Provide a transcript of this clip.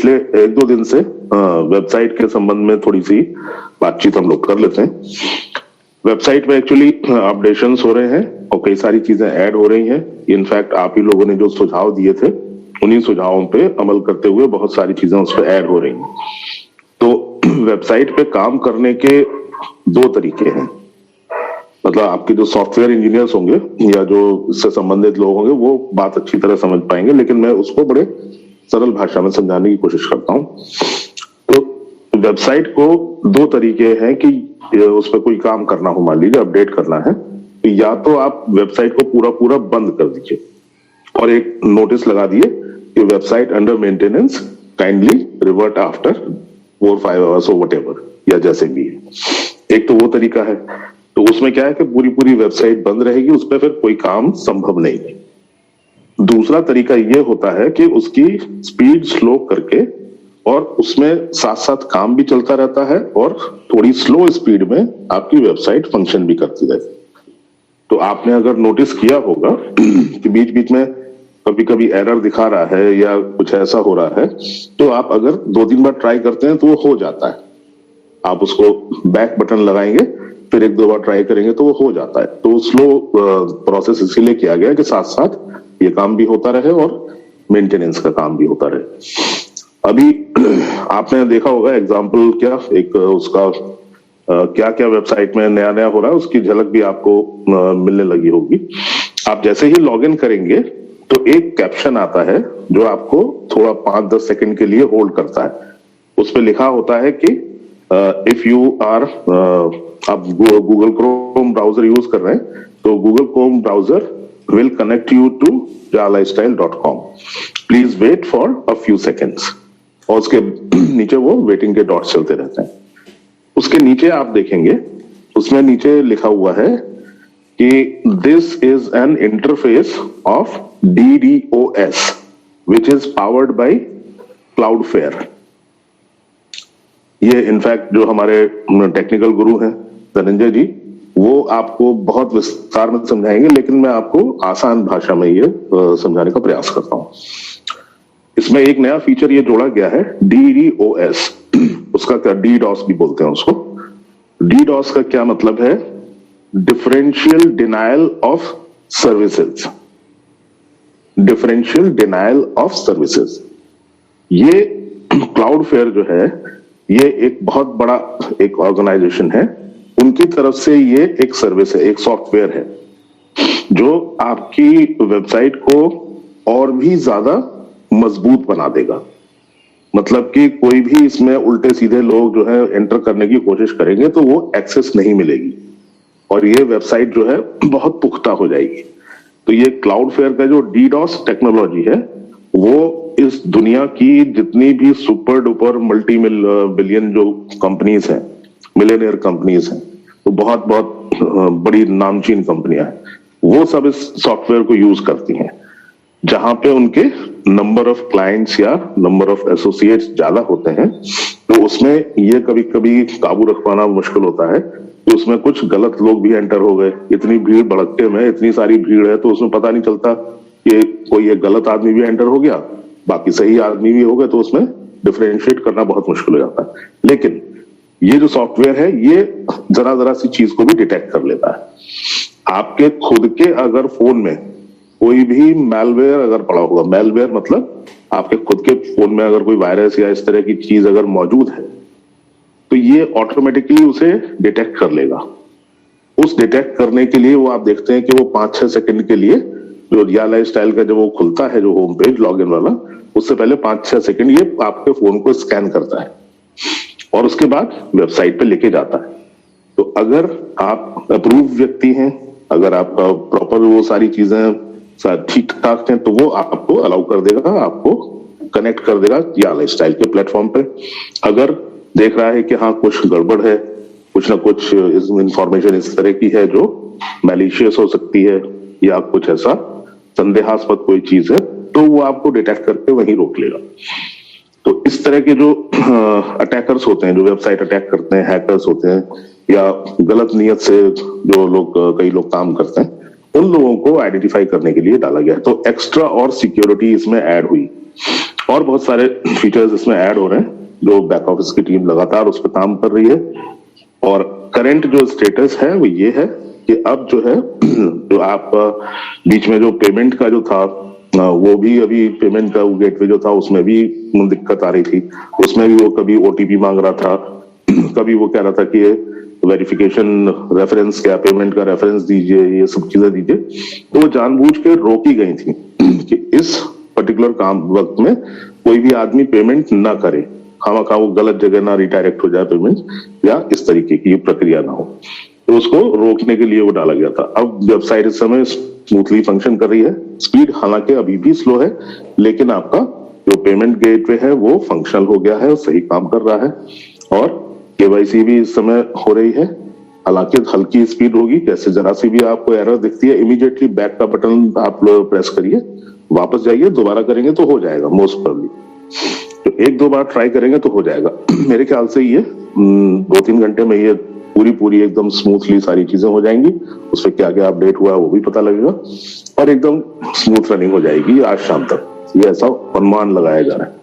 पिछले 1-2 दिन से वेबसाइट के संबंध में थोड़ी सी बातचीत हम लोग कर लेते हैं। वेबसाइट में एक्चुअली अपडेशंस हो रहे हैं और कई सारी चीजें ऐड हो रही हैं। इनफैक्ट आप ही लोगों ने जो सुझाव दिए थे उन्हीं सुझावों पे अमल करते हुए बहुत सारी चीजें उस पर ऐड हो रही हैं। तो वेबसाइट पे काम करने के 2 तरीके हैं। मतलब आपके जो सॉफ्टवेयर इंजीनियर्स होंगे या जो इससे संबंधित लोग होंगे वो बात अच्छी तरह समझ पाएंगे, लेकिन मैं उसको बड़े सरल भाषा में समझाने की कोशिश करता हूं। तो वेबसाइट को 2 तरीके हैं कि उस पर कोई काम करना हो, मान लीजिए अपडेट करना है, तो या तो आप वेबसाइट को पूरा पूरा बंद कर दीजिए और एक नोटिस लगा दिए कि website under maintenance, kindly revert after 4-5 hours और व्हाटएवर, या जैसे भी है। एक तो वो तरीका है, तो उसमें क्या है कि पूरी पूरी वेबसाइट बंद रहेगी, उस पर फिर कोई काम संभव नहीं है। दूसरा तरीका ये होता है कि उसकी स्पीड स्लो करके और उसमें साथ साथ काम भी चलता रहता है और थोड़ी स्लो स्पीड में आपकी वेबसाइट फंक्शन भी करती रहती है। तो आपने अगर नोटिस किया होगा कि बीच बीच में कभी कभी एरर दिखा रहा है या कुछ ऐसा हो रहा है, तो आप अगर 2-3 बार ट्राई करते हैं तो वो हो जाता है। आप उसको बैक बटन लगाएंगे, फिर 1-2 बार ट्राई करेंगे तो वो हो जाता है। तो स्लो प्रोसेस इसीलिए किया गया कि साथ साथ ये काम भी होता रहे और मेंटेनेंस का काम भी होता रहे। अभी आपने देखा होगा एग्जाम्पल क्या, एक उसका क्या क्या वेबसाइट में नया नया हो रहा है उसकी झलक भी आपको मिलने लगी होगी। आप जैसे ही लॉगिन करेंगे तो एक कैप्शन आता है जो आपको थोड़ा 5-10 सेकंड के लिए होल्ड करता है। उस पर लिखा होता है कि इफ यू आर, आप गूगल क्रोम ब्राउजर यूज कर रहे हैं तो Google Chrome browser will connect you to jalifestyle.com. Please wait for a few seconds. और उसके नीचे वो वेटिंग के डॉट्स चलते रहते हैं। उसके नीचे आप देखेंगे, उसमें नीचे लिखा हुआ है कि this is an interface of DDoS which is powered by Cloudflare. ये इनफैक्ट जो हमारे टेक्निकल गुरु हैं धनंजय जी, वो आपको बहुत विस्तार में समझाएंगे, लेकिन मैं आपको आसान भाषा में ये समझाने का प्रयास करता हूं। इसमें एक नया फीचर ये जोड़ा गया है DDoS। उसका क्या, DDoS भी बोलते हैं उसको। DDoS का क्या मतलब है? Differential denial of services. Differential denial of services, ये क्लाउडफ्लेयर जो है ये एक बहुत बड़ा एक ऑर्गेनाइजेशन है। उनकी तरफ से ये एक सर्विस है, एक सॉफ्टवेयर है जो आपकी वेबसाइट को और भी ज्यादा मजबूत बना देगा। मतलब कि कोई भी इसमें उल्टे सीधे लोग जो है एंटर करने की कोशिश करेंगे तो वो एक्सेस नहीं मिलेगी और ये वेबसाइट जो है बहुत पुख्ता हो जाएगी। तो ये क्लाउडफ्लेयर का जो DDoS टेक्नोलॉजी है वो इस दुनिया की जितनी भी सुपर डुपर मल्टी बिलियन जो कंपनीज हैं, मिलियनियर कंपनीज हैं, तो बहुत बहुत बड़ी नामचीन कंपनियां हैं, वो सब इस सॉफ्टवेयर को यूज करती हैं। जहां पे उनके नंबर ऑफ क्लाइंट्स या नंबर ऑफ एसोसिएट्स ज्यादा होते हैं तो उसमें ये कभी कभी काबू रख पाना मुश्किल होता है कि उसमें कुछ गलत लोग भी एंटर हो गए। इतनी भीड़ भड़कते में, इतनी सारी भीड़ है तो उसमें पता नहीं चलता कि कोई एक गलत आदमी भी एंटर हो गया, बाकी सही आदमी भी हो गए, तो उसमें डिफरेंशिएट करना बहुत मुश्किल हो जाता है। लेकिन ये जो सॉफ्टवेयर है ये जरा जरा सी चीज को भी डिटेक्ट कर लेता है। आपके खुद के अगर फोन में कोई भी मैलवेयर अगर पड़ा होगा, मैलवेयर मतलब आपके खुद के फोन में अगर कोई वायरस या इस तरह की चीज अगर मौजूद है तो ये ऑटोमेटिकली उसे डिटेक्ट कर लेगा। उस डिटेक्ट करने के लिए वो आप देखते हैं कि वो 5-6 सेकंड के लिए जो या लाइफस्टाइल का जब वो खुलता है जो होम पेज लॉगिन वाला, उससे पहले 5-6 सेकंड ये आपके फोन को स्कैन करता है और उसके बाद वेबसाइट पे लेके जाता है। तो अगर आप अप्रूव व्यक्ति हैं, अगर आप प्रॉपर वो सारी चीजें ठीक ठाक हैं, तो वो आपको अलाउ कर देगा, आपको कनेक्ट कर देगा या लाइफस्टाइल के प्लेटफॉर्म पे। अगर देख रहा है कि हाँ कुछ गड़बड़ है, कुछ ना कुछ इंफॉर्मेशन इस तरह की है जो मैलिशियस हो सकती है या कुछ ऐसा संदेहास्पद कोई चीज है, तो वो आपको डिटेक्ट करके वहीं रोक लेगा। तो इस तरह के जो अटैकर्स होते हैं, जो वेबसाइट अटैक करते हैं, हैकर्स होते हैं या गलत नियत से जो लोग कई लोग काम करते हैं, उन लोगों को आइडेंटिफाई करने के लिए डाला गया। तो एक्स्ट्रा और सिक्योरिटी इसमें ऐड हुई। और बहुत सारे फीचर्स इसमें ऐड हो रहे हैं जो बैक ऑफिस की टीम लगातार उस पर काम कर रही है। और करंट जो स्टेटस है वो ये है कि अब जो है जो आप बीच में जो पेमेंट का जो था वो भी अभी पेमेंट का वो गेटवे जो था उसमें भी दिक्कत आ रही थी। उसमें भी वो कभी ओटीपी मांग रहा था, कभी वो कह रहा था कि वेरिफिकेशन रेफरेंस क्या, पेमेंट का रेफरेंस दीजिए, ये सब चीजें दीजिए। तो वो जानबूझ के रोकी गई थी कि इस पर्टिकुलर काम वक्त में कोई भी आदमी पेमेंट ना करे, खामखा वो गलत जगह ना रिडायरेक्ट हो जाए पेमेंट या इस तरीके की प्रक्रिया ना हो। तो उसको रोकने के लिए वो डाला गया था। अब वेबसाइट इस समय स्मूथली फंक्शन कर रही है। स्पीड हालांकि अभी भी स्लो है, लेकिन आपका जो पेमेंट गेटवे है वो फंक्शनल हो गया है, सही काम कर रहा है। और केवाईसी भी इस समय हो रही है, हालांकि हल्की स्पीड होगी। जैसे जरा सी भी आपको एरर दिखती है, इमीडिएटली बैक का बटन आप प्रेस करिए, वापस जाइए, दोबारा करेंगे तो हो जाएगा मोस्ट प्रोबेबली। तो एक दो बार ट्राई करेंगे तो हो जाएगा। मेरे ख्याल से ये 2-3 घंटे में ये पूरी एकदम स्मूथली सारी चीजें हो जाएंगी। उस पर क्या क्या अपडेट हुआ वो भी पता लगेगा और एकदम स्मूथ रनिंग हो जाएगी आज शाम तक, ये ऐसा अनुमान लगाया जा रहा है।